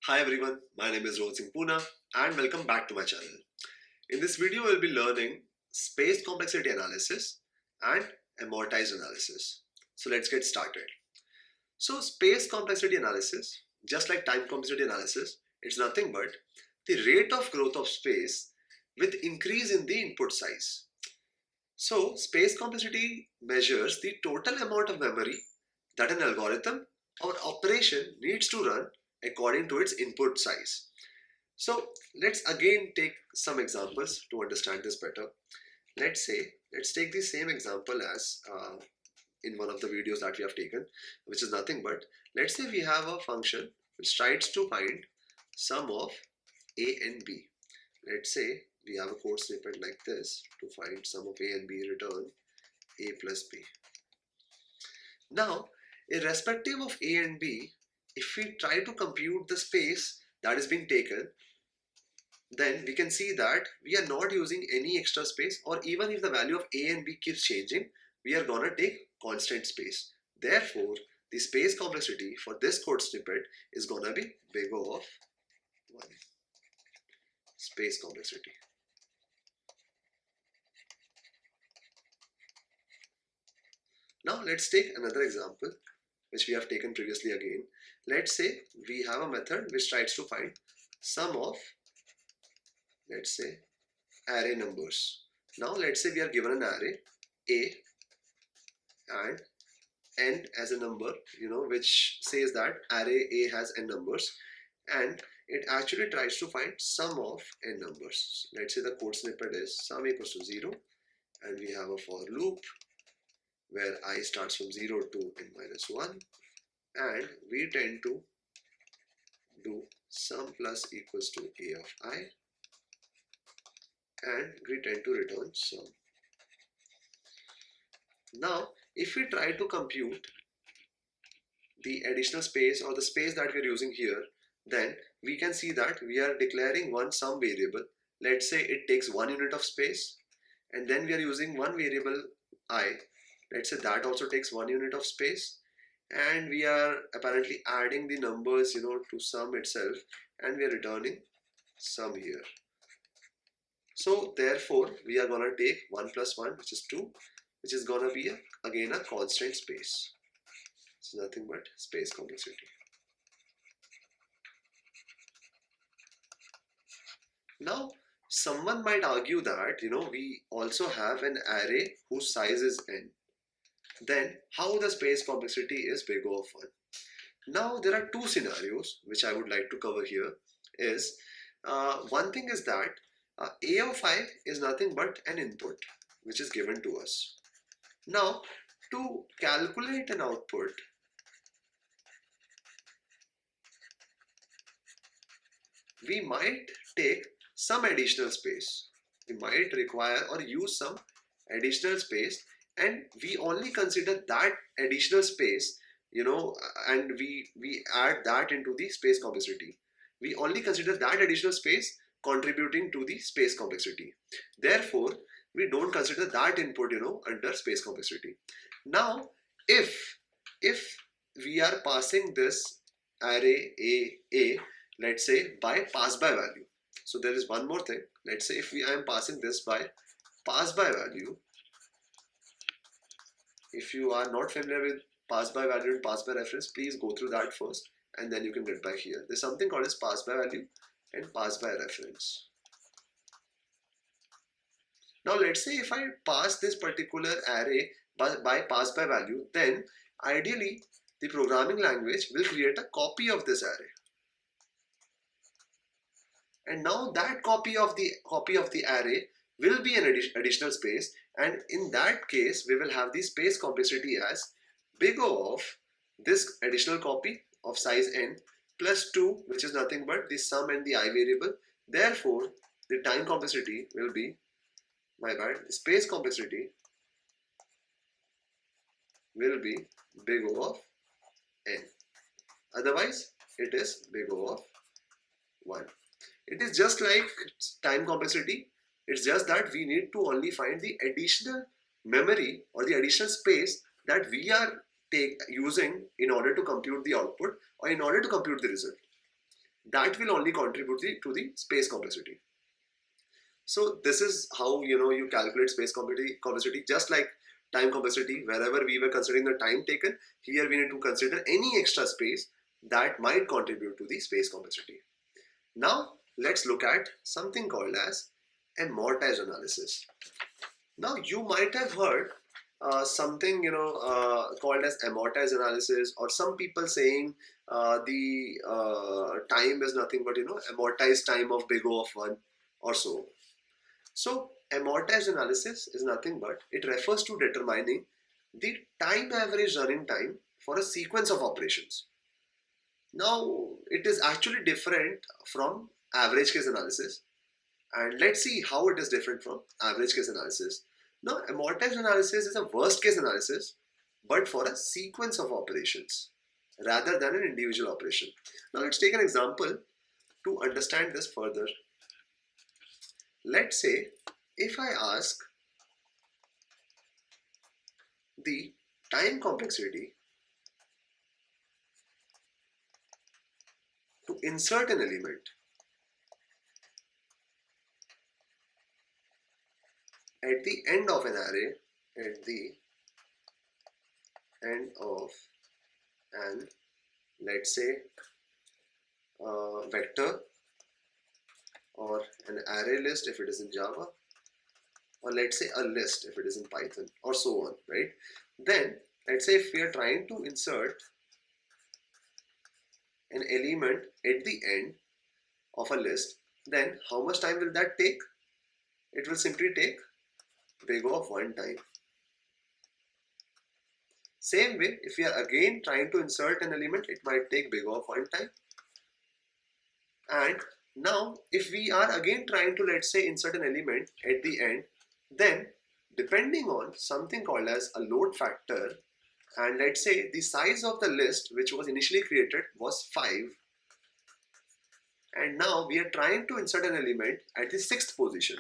Hi everyone, my name is Rohit Singh Puna and welcome back to my channel. In this video, we'll be learning space complexity analysis and amortized analysis. So let's get started. So space complexity analysis, just like time complexity analysis, it's nothing but the rate of growth of space with increase in the input size. So space complexity measures the total amount of memory that an algorithm or operation needs to run according to its input size. So let's again take some examples to understand this better. Let's take the same example as in one of the videos that we have taken, which is nothing but, let's say we have a function which tries to find sum of a and b. Let's say we have a code snippet like this: to find sum of a and b, return a plus b. Now, irrespective of a and b, if we try to compute the space that is being taken, then we can see that we are not using any extra space, or even if the value of a and b keeps changing, we are gonna take constant space. Therefore, the space complexity for this code snippet is gonna be big O of 1. Space complexity. Now let's take another example which we have taken previously again. Let's say we have a method which tries to find sum of, let's say, array numbers. Now let's say we are given an array a and n as a number, which says that array a has n numbers, and it actually tries to find sum of n numbers. Let's say the code snippet is sum equals to 0, and we have a for loop where I starts from 0 to n minus 1, and we tend to do sum plus equals to a of I, and we tend to return sum. Now if we try to compute the additional space or the space that we are using here, then we can see that we are declaring one sum variable. Let's say it takes 1 unit of space, and then we are using one variable I. Let's say that also takes 1 unit of space, and we are apparently adding the numbers to sum itself, and we are returning sum here. So therefore we are gonna take 1 plus 1, which is 2, which is gonna be again a constant space. It's nothing but space complexity. Now someone might argue that we also have an array whose size is n. Then how the space complexity is big O of 1? Now there are two scenarios which I would like to cover here. Is one thing is that a of I is nothing but an input which is given to us. Now to calculate an output, we might take some additional space. We might require or use some additional space, and we only consider that additional space, and we add that into the space complexity. We only consider that additional space contributing to the space complexity. Therefore, we don't consider that input, under space complexity. Now, if we are passing this array a, let's say by pass by value. So there is one more thing. Let's say if I am passing this by pass by value. If you are not familiar with pass by value and pass by reference, please go through that first, and then you can get back here. There's something called as pass by value and pass by reference. Now let's say if I pass this particular array by pass by value, then ideally the programming language will create a copy of this array. And now that copy of the array will be an additional space, and in that case we will have the space complexity as big O of this additional copy of size n plus 2, which is nothing but the sum and the I variable. Therefore the time complexity will be, the space complexity will be big O of n. Otherwise it is big O of 1. It is just like time complexity. It's just that we need to only find the additional memory or the additional space that we are using in order to compute the output or in order to compute the result. that will only contribute to the space complexity. So this is how you calculate space complexity, just like time complexity. Wherever we were considering the time taken, here we need to consider any extra space that might contribute to the space complexity. Now let's look at something called as amortized analysis. Now you might have heard something called as amortized analysis, or some people saying the time is nothing but amortized time of big O of 1 or so. So amortized analysis is nothing but it refers to determining the time average running time for a sequence of operations. Now it is actually different from average case analysis, and let's see how it is different from average case analysis. Now amortized analysis is a worst case analysis but for a sequence of operations rather than an individual operation. Now let's take an example to understand this further. Let's say if I ask the time complexity to insert an element at the end of an array, at the end of an, let's say, vector, or an array list if it is in Java, or let's say a list if it is in Python, or so on, right? Then let's say if we are trying to insert an element at the end of a list, then how much time will that take? It will simply take big O of 1 time. Same way, if we are again trying to insert an element, it might take big O of 1 time. And now if we are again trying to, let's say, insert an element at the end, then depending on something called as a load factor, and let's say the size of the list which was initially created was 5, and now we are trying to insert an element at the 6th position.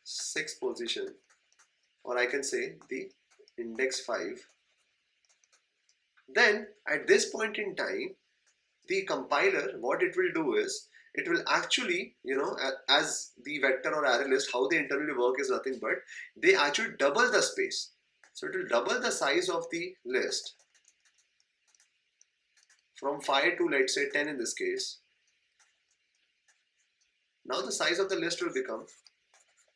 6th position, or I can say the index 5. Then at this point in time, the compiler, what it will do is, it will actually, as the vector or array list, how they internally work is nothing but they actually double the space. So it will double the size of the list from 5 to, let's say, 10 in this case. Now the size of the list will become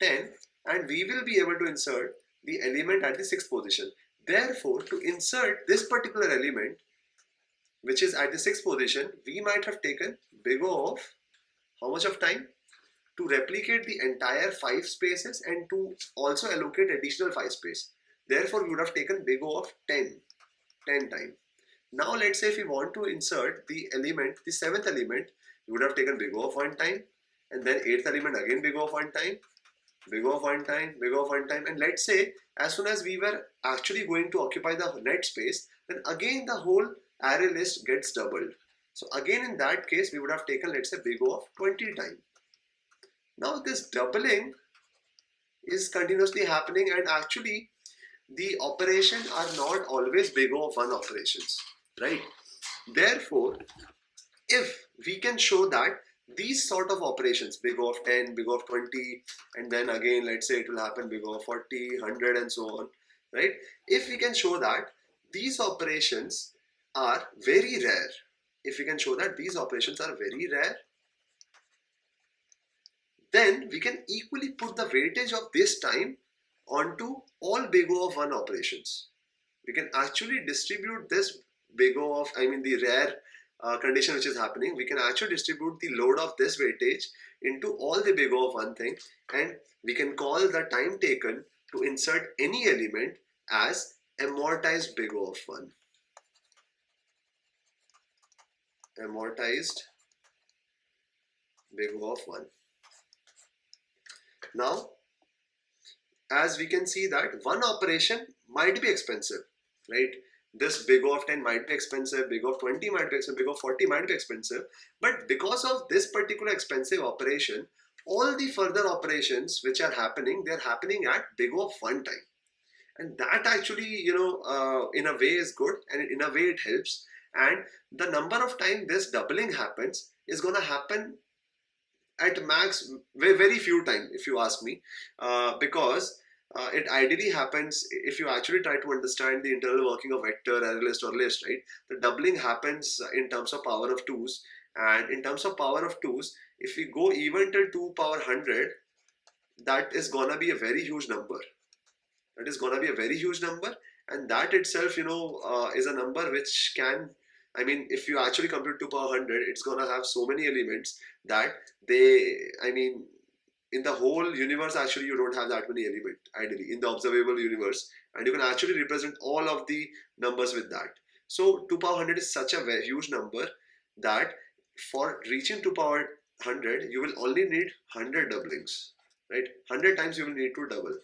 10, and we will be able to insert the element at the 6th position. Therefore, to insert this particular element which is at the 6th position, we might have taken big O of how much of time? To replicate the entire 5 spaces and to also allocate additional 5 space. Therefore, we would have taken big O of 10 time. Now let's say if we want to insert the element, the 7th element, we would have taken big O of 1 time, and then 8th element again big O of 1 time, big O of 1 time, big O of 1 time, and let's say as soon as we were actually going to occupy the net space, then again the whole array list gets doubled. So again in that case we would have taken, let's say, big O of 20 time. Now this doubling is continuously happening, and actually the operations are not always big O of 1 operations, right? Therefore, if we can show that these sort of operations, big O of 10, big O of 20, and then again let's say it will happen big O of 40, 100 and so on, right? If we can show that these operations are very rare, if we can show that these operations are very rare, then we can equally put the weightage of this time onto all big O of 1 operations. We can actually distribute this big O of, the rare condition which is happening, we can actually distribute the load of this weightage into all the big O of 1 thing, and we can call the time taken to insert any element as amortized big O of 1. Amortized big O of 1. Now, as we can see that one operation might be expensive, right? This big O of 10 might be expensive, big O of 20 might be expensive, big O of 40 might be expensive, but because of this particular expensive operation, all the further operations which are happening, they are happening at big O of 1 time. And that actually, in a way is good, and in a way it helps. and the number of time this doubling happens is going to happen at max very few time, if you ask me, because it ideally happens if you actually try to understand the internal working of vector, array list, or list, right? The doubling happens in terms of power of 2's, and in terms of power of 2's, if we go even till 2 power 100, that is gonna be a very huge number. That is gonna be a very huge number, and that itself, is a number which can, I mean, if you actually compute 2 power 100, it's gonna have so many elements that I mean, in the whole universe, actually, you don't have that many elements, ideally, in the observable universe, and you can actually represent all of the numbers with that. So 2 power 100 is such a very huge number that for reaching 2 power 100, you will only need 100 doublings, right? 100 times you will need to double.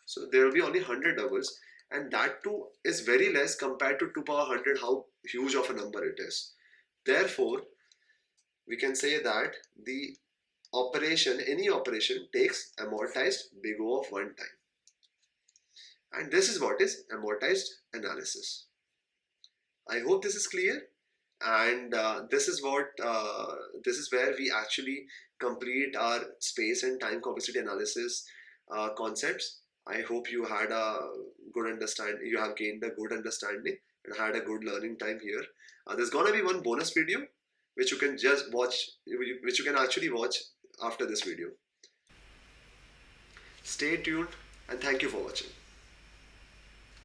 So there will be only 100 doubles, and that too is very less compared to 2 power 100, how huge of a number it is. Therefore, we can say that the any operation takes amortized big O of one time. And this is what is amortized analysis. I hope this is clear, and this is where we actually complete our space and time complexity analysis concepts. I hope you had a good understanding, you have gained a good understanding and had a good learning time here. There's gonna be one bonus video which you can just watch, which you can actually watch after this video. Stay tuned, and thank you for watching.